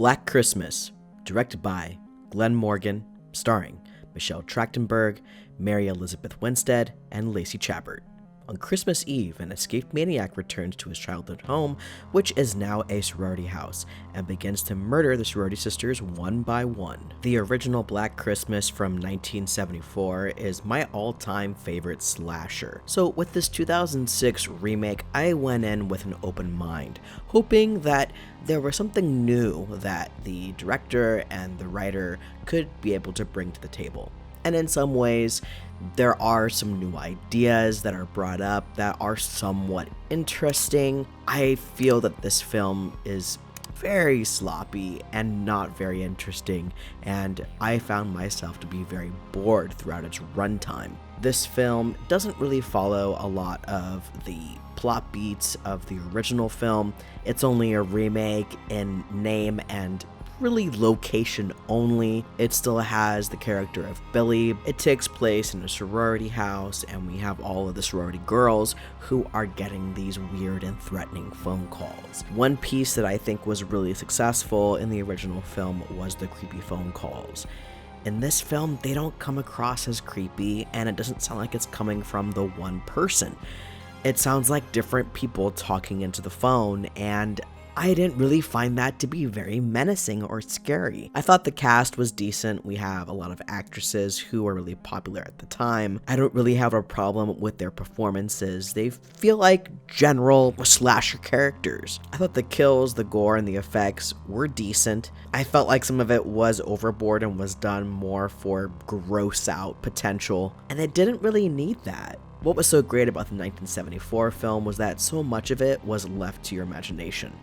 Black Christmas, directed by Glen Morgan, starring Michelle Trachtenberg, Mary Elizabeth Winstead, and Lacey Chabert. On Christmas Eve, an escaped maniac returns to his childhood home, which is now a sorority house, and begins to murder the sorority sisters one by one. The original Black Christmas from 1974 is my all-time favorite slasher. So with this 2006 remake, I went in with an open mind, hoping that there was something new that the director and the writer could be able to bring to the table. And in some ways, there are some new ideas that are brought up that are somewhat interesting. I feel that this film is very sloppy and not very interesting, and I found myself to be very bored throughout its runtime. This film doesn't really follow a lot of the plot beats of the original film. It's only a remake in name and really location only. It still has the character of Billy. It takes place in a sorority house, and we have all of the sorority girls who are getting these weird and threatening phone calls. One piece that I think was really successful in the original film was the creepy phone calls. In this film, they don't come across as creepy, and it doesn't sound like it's coming from the one person. It sounds like different people talking into the phone, and I didn't really find that to be very menacing or scary. I thought the cast was decent. We have a lot of actresses who were really popular at the time. I don't really have a problem with their performances. They feel like general slasher characters. I thought the kills, the gore, and the effects were decent. I felt like some of it was overboard and was done more for gross out potential, and it didn't really need that. What was so great about the 1974 film was that so much of it was left to your imagination.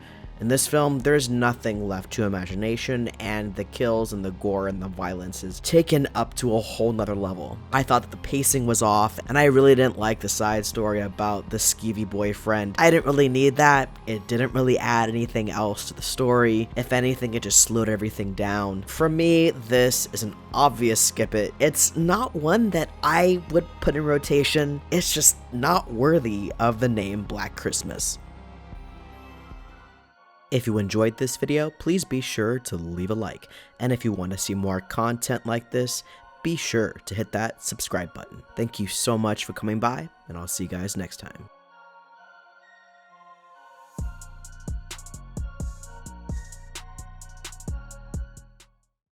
In this film, there's nothing left to imagination, and the kills and the gore and the violence is taken up to a whole nother level. I thought that the pacing was off, and I really didn't like the side story about the skeevy boyfriend. I didn't really need that. It didn't really add anything else to the story. If anything, it just slowed everything down. For me, this is an obvious skip it. It's not one that I would put in rotation. It's just not worthy of the name Black Christmas. If you enjoyed this video, please be sure to leave a like, and if you want to see more content like this, be sure to hit that subscribe button. Thank you so much for coming by, and I'll see you guys next time.